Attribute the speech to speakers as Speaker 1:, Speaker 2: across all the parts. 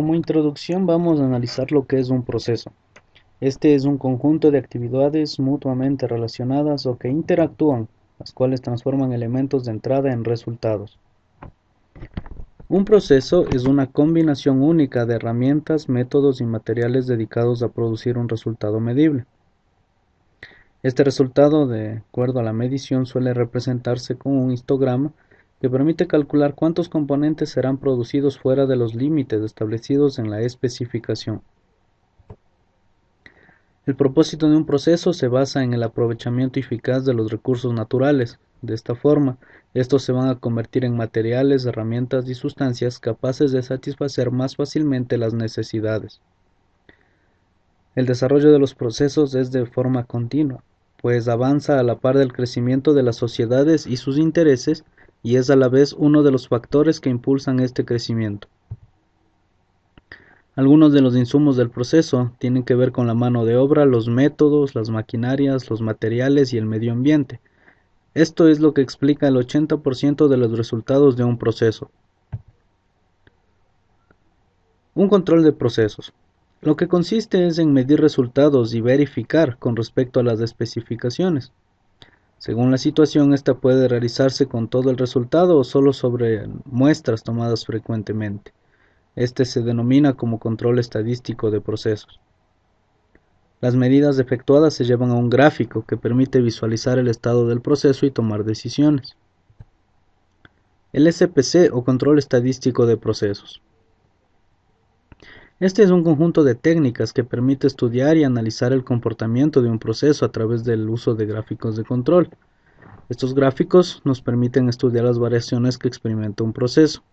Speaker 1: Como introducción vamos a analizar lo que es un proceso. Este es un conjunto de actividades mutuamente relacionadas o que interactúan, las cuales transforman elementos de entrada en resultados. Un proceso es una combinación única de herramientas, métodos y materiales dedicados a producir un resultado medible. Este resultado, de acuerdo a la medición, suele representarse con un histograma que permite calcular cuántos componentes serán producidos fuera de los límites establecidos en la especificación. El propósito de un proceso se basa en el aprovechamiento eficaz de los recursos naturales. De esta forma, estos se van a convertir en materiales, herramientas y sustancias capaces de satisfacer más fácilmente las necesidades. El desarrollo de los procesos es de forma continua, pues avanza a la par del crecimiento de las sociedades y sus intereses, y es a la vez uno de los factores que impulsan este crecimiento. Algunos de los insumos del proceso tienen que ver con la mano de obra, los métodos, las maquinarias, los materiales y el medio ambiente. Esto es lo que explica el 80% de los resultados de un proceso. Un control de procesos. Lo que consiste es en medir resultados y verificar con respecto a las especificaciones. Según la situación, esta puede realizarse con todo el resultado o solo sobre muestras tomadas frecuentemente. Este se denomina como control estadístico de procesos. Las medidas efectuadas se llevan a un gráfico que permite visualizar el estado del proceso y tomar decisiones. El SPC o control estadístico de procesos. Este es un conjunto de técnicas que permite estudiar y analizar el comportamiento de un proceso a través del uso de gráficos de control. Estos gráficos nos permiten estudiar las variaciones que experimenta un proceso.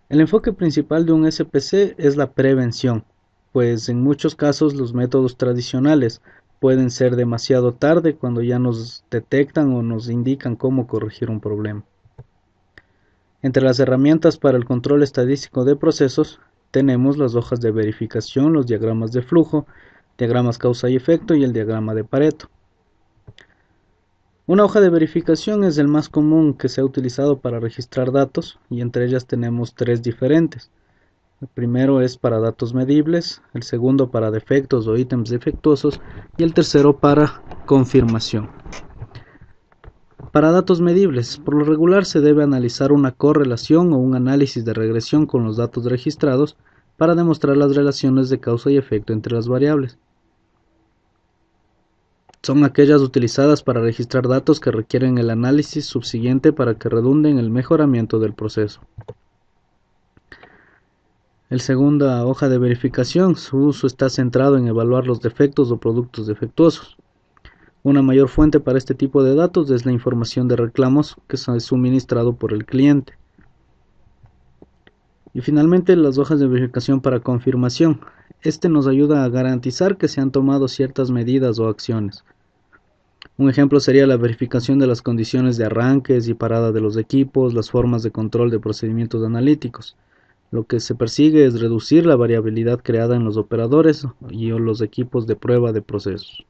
Speaker 1: El enfoque principal de un SPC es la prevención, pues en muchos casos los métodos tradicionales pueden ser demasiado tarde cuando ya nos detectan o nos indican cómo corregir un problema. Entre las herramientas para el control estadístico de procesos tenemos las hojas de verificación, los diagramas de flujo, diagramas causa y efecto y el diagrama de Pareto. Una hoja de verificación es el más común que se ha utilizado para registrar datos y entre ellas tenemos tres diferentes. El primero es para datos medibles, el segundo para defectos o ítems defectuosos y el tercero para confirmación. Para datos medibles, por lo regular se debe analizar una correlación o un análisis de regresión con los datos registrados para demostrar las relaciones de causa y efecto entre las variables. Son aquellas utilizadas para registrar datos que requieren el análisis subsiguiente para que redunde en el mejoramiento del proceso. El segunda hoja de verificación, su uso está centrado en evaluar los defectos o productos defectuosos. Una mayor fuente para este tipo de datos es la información de reclamos que es suministrado por el cliente. Y finalmente las hojas de verificación para confirmación. Este nos ayuda a garantizar que se han tomado ciertas medidas o acciones. Un ejemplo sería la verificación de las condiciones de arranques y parada de los equipos, las formas de control de procedimientos analíticos. Lo que se persigue es reducir la variabilidad creada en los operadores y los equipos de prueba de procesos.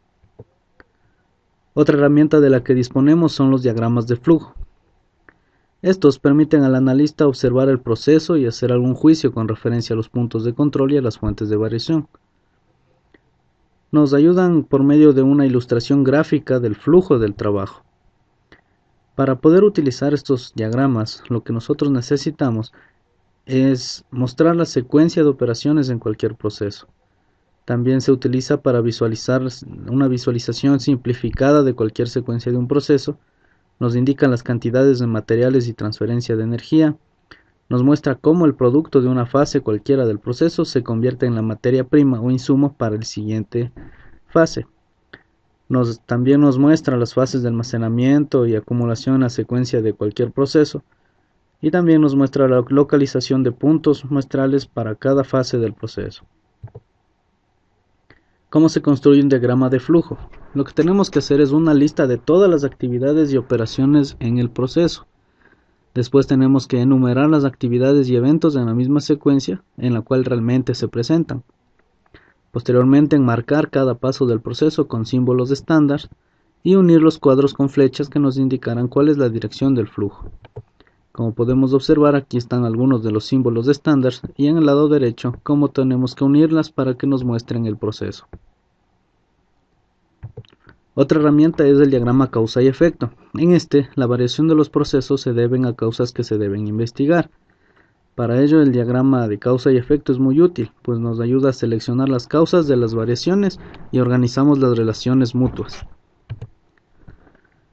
Speaker 1: Otra herramienta de la que disponemos son los diagramas de flujo. Estos permiten al analista observar el proceso y hacer algún juicio con referencia a los puntos de control y a las fuentes de variación. Nos ayudan por medio de una ilustración gráfica del flujo del trabajo. Para poder utilizar estos diagramas, lo que nosotros necesitamos es mostrar la secuencia de operaciones en cualquier proceso. También se utiliza para visualizar una visualización simplificada de cualquier secuencia de un proceso. Nos indican las cantidades de materiales y transferencia de energía. Nos muestra cómo el producto de una fase cualquiera del proceso se convierte en la materia prima o insumo para el siguiente fase. También nos muestra las fases de almacenamiento y acumulación en la secuencia de cualquier proceso. Y también nos muestra la localización de puntos muestrales para cada fase del proceso. ¿Cómo se construye un diagrama de flujo? Lo que tenemos que hacer es una lista de todas las actividades y operaciones en el proceso. Después tenemos que enumerar las actividades y eventos en la misma secuencia en la cual realmente se presentan. Posteriormente, enmarcar cada paso del proceso con símbolos estándar y unir los cuadros con flechas que nos indicarán cuál es la dirección del flujo. Como podemos observar, aquí están algunos de los símbolos de estándar y en el lado derecho cómo tenemos que unirlas para que nos muestren el proceso. Otra herramienta es el diagrama causa y efecto. En este, la variación de los procesos se deben a causas que se deben investigar. Para ello, el diagrama de causa y efecto es muy útil, pues nos ayuda a seleccionar las causas de las variaciones y organizamos las relaciones mutuas.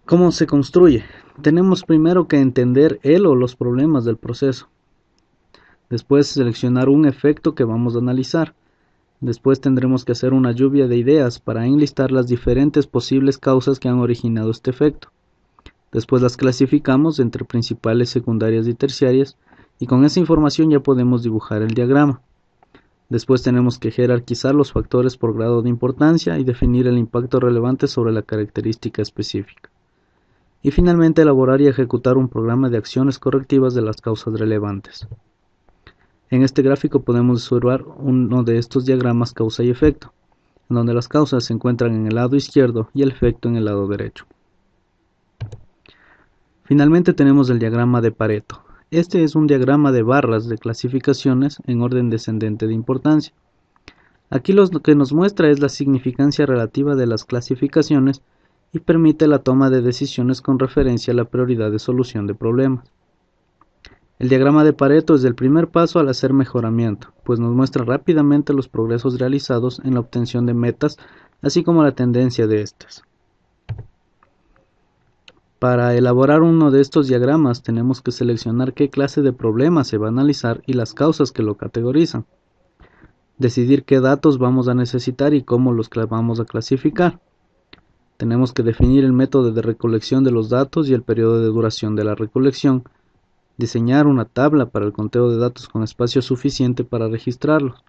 Speaker 1: ¿Cómo se construye? Tenemos primero que entender el o los problemas del proceso. Después seleccionar un efecto que vamos a analizar. Después tendremos que hacer una lluvia de ideas para enlistar las diferentes posibles causas que han originado este efecto. Después las clasificamos entre principales, secundarias y terciarias, y con esa información ya podemos dibujar el diagrama. Después tenemos que jerarquizar los factores por grado de importancia y definir el impacto relevante sobre la característica específica. Y finalmente elaborar y ejecutar un programa de acciones correctivas de las causas relevantes. En este gráfico podemos observar uno de estos diagramas causa y efecto, en donde las causas se encuentran en el lado izquierdo y el efecto en el lado derecho. Finalmente tenemos el diagrama de Pareto. Este es un diagrama de barras de clasificaciones en orden descendente de importancia. Aquí lo que nos muestra es la significancia relativa de las clasificaciones y permite la toma de decisiones con referencia a la prioridad de solución de problemas. El diagrama de Pareto es el primer paso al hacer mejoramiento, pues nos muestra rápidamente los progresos realizados en la obtención de metas, así como la tendencia de estas. Para elaborar uno de estos diagramas tenemos que seleccionar qué clase de problema se va a analizar y las causas que lo categorizan. Decidir qué datos vamos a necesitar y cómo los vamos a clasificar. Tenemos que definir el método de recolección de los datos y el periodo de duración de la recolección. Diseñar una tabla para el conteo de datos con espacio suficiente para registrarlos.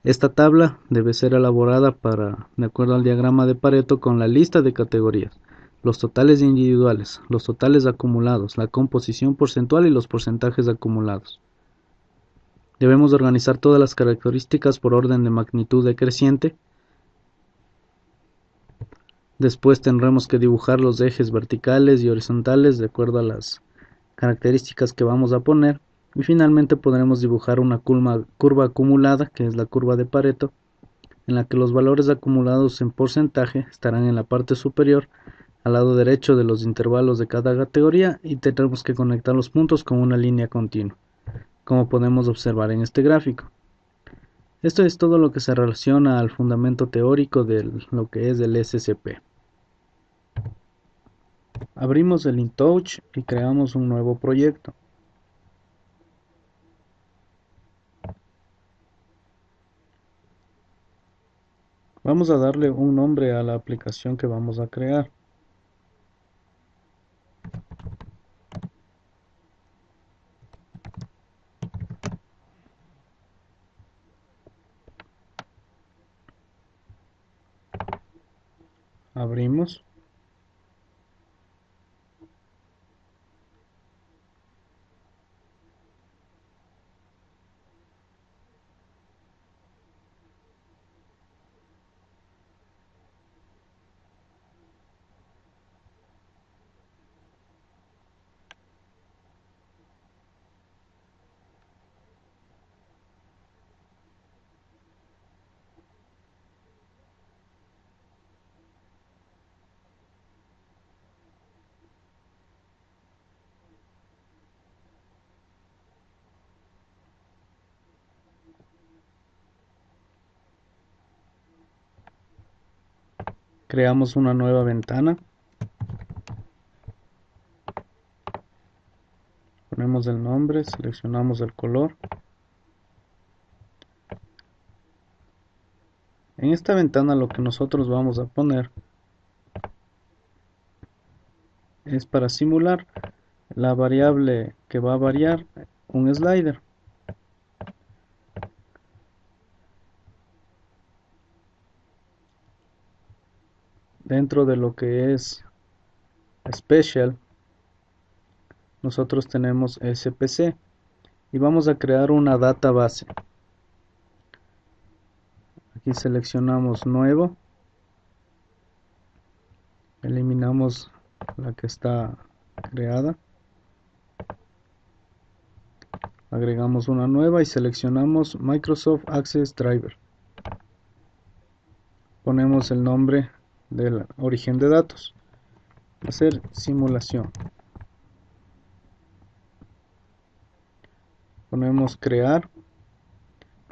Speaker 1: Esta tabla debe ser elaborada de acuerdo al diagrama de Pareto con la lista de categorías, los totales individuales, los totales acumulados, la composición porcentual y los porcentajes acumulados. Debemos organizar todas las características por orden de magnitud decreciente. Después tendremos que dibujar los ejes verticales y horizontales de acuerdo a las características que vamos a poner. Y finalmente podremos dibujar una curva acumulada, que es la curva de Pareto, en la que los valores acumulados en porcentaje estarán en la parte superior, al lado derecho de los intervalos de cada categoría, y tendremos que conectar los puntos con una línea continua, como podemos observar en este gráfico. Esto es todo lo que se relaciona al fundamento teórico de lo que es el SCP. Abrimos el InTouch y creamos un nuevo proyecto. Vamos a darle un nombre a la aplicación que vamos a crear. Abrimos. Creamos una nueva ventana. Ponemos el nombre, seleccionamos el color. En esta ventana lo que nosotros vamos a poner es para simular la variable que va a variar un slider. Dentro de lo que es Special, nosotros tenemos SPC y vamos a crear una database. Aquí seleccionamos nuevo, eliminamos la que está creada Agregamos una nueva y seleccionamos Microsoft Access Driver. Ponemos el nombre del origen de datos. Hacer simulación. Ponemos crear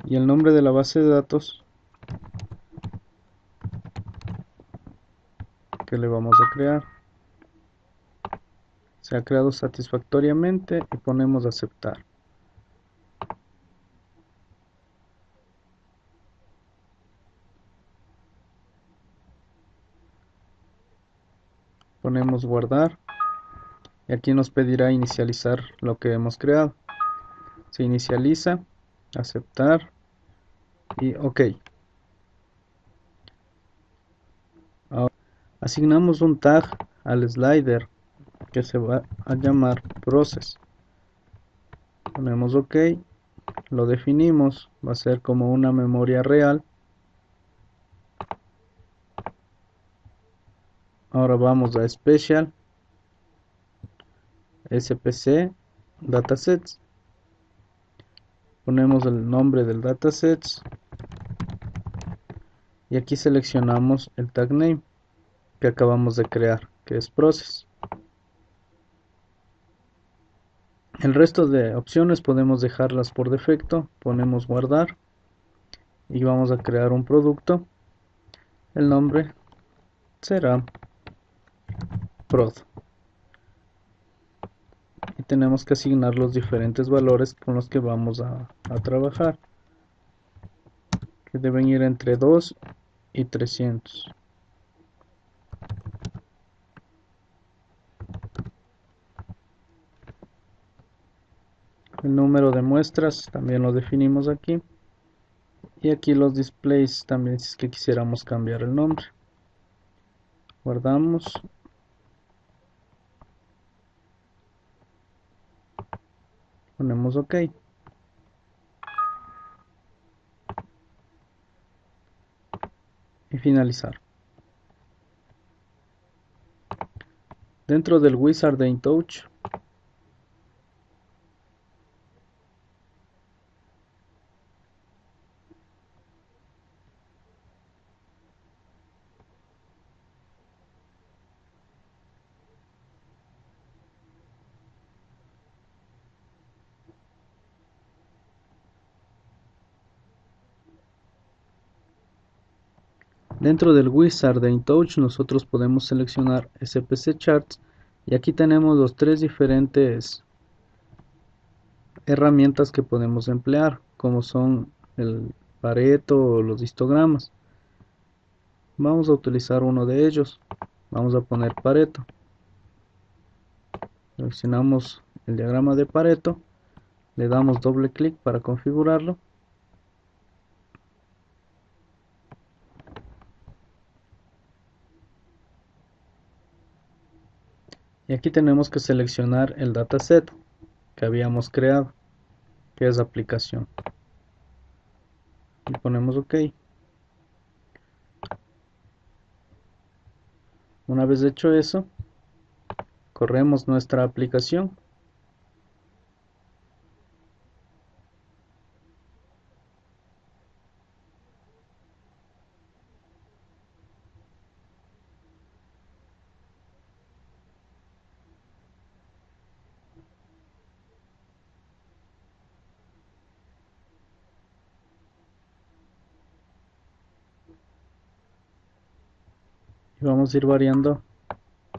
Speaker 1: y el nombre de la base de datos que le vamos a crear. Se ha creado satisfactoriamente y ponemos aceptar. Ponemos guardar y aquí nos pedirá inicializar lo que hemos creado. Se inicializa, aceptar y OK. Ahora asignamos un tag al slider que se va a llamar process. Ponemos OK, lo definimos, va a ser como una memoria real. Ahora vamos a Special, SPC, Datasets. Ponemos el nombre del datasets y aquí seleccionamos el tag name que acabamos de crear, que es process. El resto de opciones podemos dejarlas por defecto. Ponemos guardar y vamos a crear un producto. El nombre será prod y tenemos que asignar los diferentes valores con los que vamos a trabajar, que deben ir entre 2 y 300. El número de muestras también lo definimos aquí, y aquí los displays también, si es que quisiéramos cambiar el nombre. Guardamos, ponemos OK y finalizar. Dentro del wizard de InTouch Dentro del wizard de InTouch nosotros podemos seleccionar SPC Charts y aquí tenemos los tres diferentes herramientas que podemos emplear, como son el Pareto o los histogramas. Vamos a utilizar uno de ellos. Vamos a poner Pareto. Seleccionamos el diagrama de Pareto, le damos doble clic para configurarlo. Y aquí tenemos que seleccionar el dataset que habíamos creado, que es aplicación. Y ponemos OK. Una vez hecho eso, corremos nuestra aplicación. Y vamos a ir variando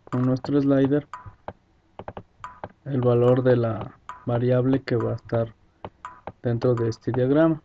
Speaker 1: con nuestro slider el valor de la variable que va a estar dentro de este diagrama.